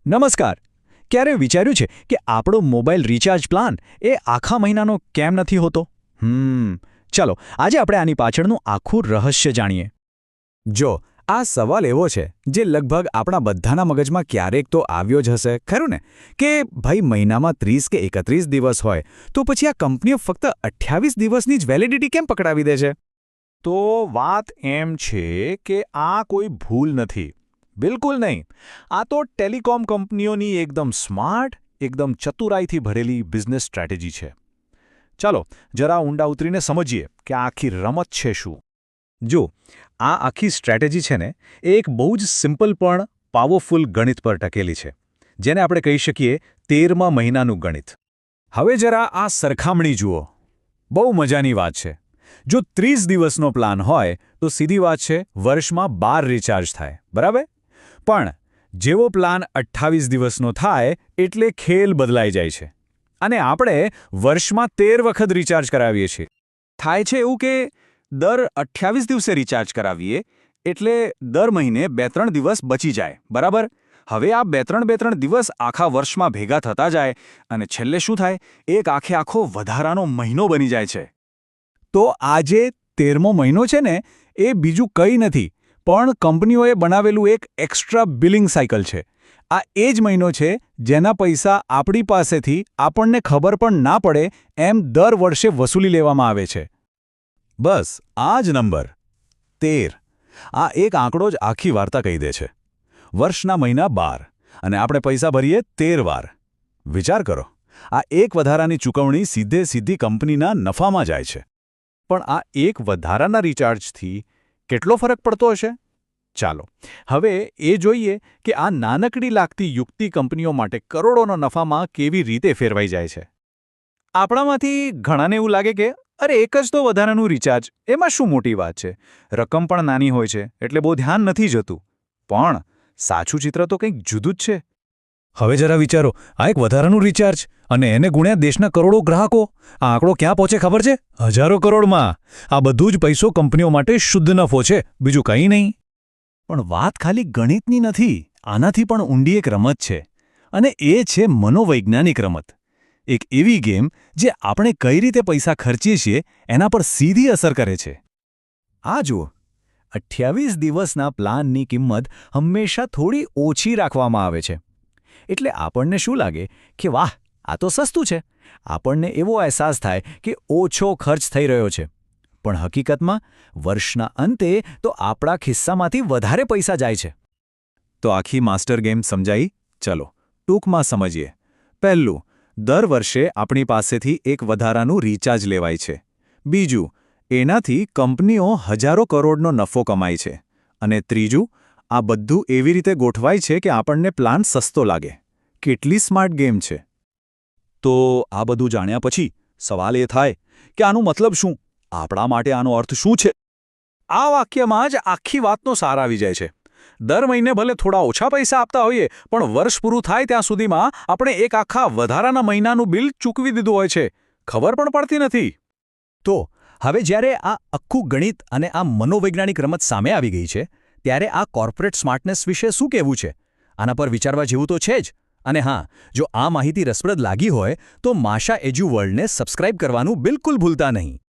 નમસ્કાર. ક્યારે વિચાર્યું છે કે આપણો મોબાઈલ રિચાર્જ પ્લાન એ આખા મહિનાનો કેમ નથી હોતો? ચલો આજે આપણે આની પાછળનું આખું રહસ્ય જાણીએ. જો આ સવાલ એવો છે જે લગભગ આપણા બધાના મગજમાં ક્યારેક તો આવ્યો જ હશે, ખરું ને? કે ભાઈ મહિનામાં 30 કે 31 દિવસ હોય તો પછી આ કંપનીઓ ફક્ત 28 દિવસની જ વેલિડિટી કેમ પકડાવી દે છે? તો વાત એમ છે કે આ કોઈ ભૂલ નથી. બિલકુલ નહીં. આ તો ટેલિકોમ કંપનીઓની એકદમ સ્માર્ટ, એકદમ ચતુરાઈથી ભરેલી બિઝનેસ સ્ટ્રેટેજી છે. ચાલો જરા ઊંડા ઉતરીને સમજીએ કે આ આખી રમત છે શું. જો આ આખી સ્ટ્રેટેજી છે ને એ એક બહુ જ સિમ્પલ પણ પાવરફુલ ગણિત પર ટકેલી છે, જેને આપણે કહી શકીએ 13મા મહિનાનું ગણિત. હવે જરા આ સરખામણી જુઓ. બહુ મજાની વાત છે. જો 30 દિવસનો પ્લાન હોય તો સીધી વાત છે વર્ષમાં 12 રિચાર્જ થાય, બરાબર? પણ જેવો પ્લાન 28 દિવસનો થાય એટલે ખેલ બદલાઈ જાય છે. અને આપણે વર્ષમાં 13 વખત રિચાર્જ કરાવીએ છીએ. થાય છે એવું કે દર 28 દિવસે રિચાર્જ કરાવીએ એટલે દર મહિને 2-3 દિવસ બચી જાય, બરાબર? હવે આ 2-3 દિવસ આખા વર્ષમાં ભેગા થતા જાય અને છેલ્લે શું થાય? એક આખો વધારાનો મહિનો બની જાય છે. તો આ જે 13મો મહિનો છે ને એ બીજું કંઈ નથી પણ કંપનીઓએ બનાવેલું એક એક્સ્ટ્રા બિલિંગ સાયકલ છે. આ એ જ મહિનો છે જેના પૈસા આપણી પાસેથી આપણને ખબર પણ ના પડે એમ દર વર્ષે વસૂલી લેવામાં આવે છે. બસ આ જ નંબર 13. આ એક આંકડો જ આખી વાર્તા કહી દે છે. વર્ષના મહિના 12 અને આપણે પૈસા ભરીએ 13 વાર. વિચાર કરો, આ એક વધારાની ચૂકવણી સીધી કંપનીના નફામાં જાય છે. પણ આ એક વધારાના રિચાર્જથી કેટલો ફરક પડતો હશે? ચાલો હવે એ જોઈએ કે આ નાનકડી લાગતી યુક્તિ કંપનીઓ માટે કરોડોનો નફામાં કેવી રીતે ફેરવાઈ જાય છે. આપણામાંથી ઘણાને એવું લાગે કે અરે એક જ તો વધારાનું રિચાર્જ, એમાં શું મોટી વાત છે? રકમ પણ નાની હોય છે એટલે બહુ ધ્યાન નથી જતું. પણ સાચું ચિત્ર તો કંઈક જુદું જ છે. હવે જરા વિચારો, આ એક વધારાનું રિચાર્જ અને એને ગુણ્યા દેશના કરોડો ગ્રાહકો. આ આંકડો ક્યાં પહોંચે ખબર છે? હજારો કરોડમાં. આ બધું જ પૈસો કંપનીઓ માટે શુદ્ધ નફો છે, બીજું કંઈ નહીં. પણ વાત ખાલી ગણિતની નથી, આનાથી પણ ઊંડી એક રમત છે. અને એ છે મનોવૈજ્ઞાનિક રમત. એક એવી ગેમ જે આપણે કઈ રીતે પૈસા ખર્ચીએ છીએ એના પર સીધી અસર કરે છે. આ જુઓ, 28 દિવસના પ્લાનની કિંમત હંમેશા થોડી ઓછી રાખવામાં આવે છે. એટલે આપણને શું લાગે કે વાહ, આ તો સસ્તું છે. આપણને એવો અહેસાસ થાય કે ઓછો ખર્ચ થઈ રહ્યો છે. પણ હકીકતમાં વર્ષના અંતે તો આપણા ખિસ્સામાંથી વધારે પૈસા જાય છે. તો આખી માસ્ટર ગેમ સમજાઈ? ચલો ટૂંકમાં સમજીએ. પહેલું, દર વર્ષે આપણી પાસેથી એક વધારાનું રિચાર્જ લેવાય છે. બીજું, એનાથી કંપનીઓ હજારો કરોડનો નફો કમાય છે. અને ત્રીજું, આ બધું એવી રીતે ગોઠવાય છે કે આપણને પ્લાન સસ્તો લાગે. કેટલી સ્માર્ટ ગેમ છે! તો આ બધું જાણ્યા પછી સવાલ એ થાય કે આનું મતલબ શું? આપણા માટે આનો અર્થ શું છે? આ વાક્યમાં જ આખી વાતનો સાર આવી જાય છે. દર મહિને ભલે થોડા ઓછા પૈસા આપતા હોઈએ, પણ વર્ષ પૂરું થાય ત્યાં સુધીમાં આપણે એક આખા વધારાના મહિનાનું બિલ ચૂકવી દીધું હોય છે. ખબર પણ પડતી નથી. તો હવે જ્યારે આ આખું ગણિત અને આ મનોવૈજ્ઞાનિક રમત સામે આવી ગઈ છે, ત્યારે આ કોર્પોરેટ સ્માર્ટનેસ વિશે શું કહેવું છે? આના પર વિચારવા જેવું તો છે જ. અને હા, જો આ માહિતી રસપ્રદ લાગી હોય તો માશા એજ્યુ વર્લ્ડને સબસ્ક્રાઇબ કરવાનું બિલકુલ ભૂલતા નહીં.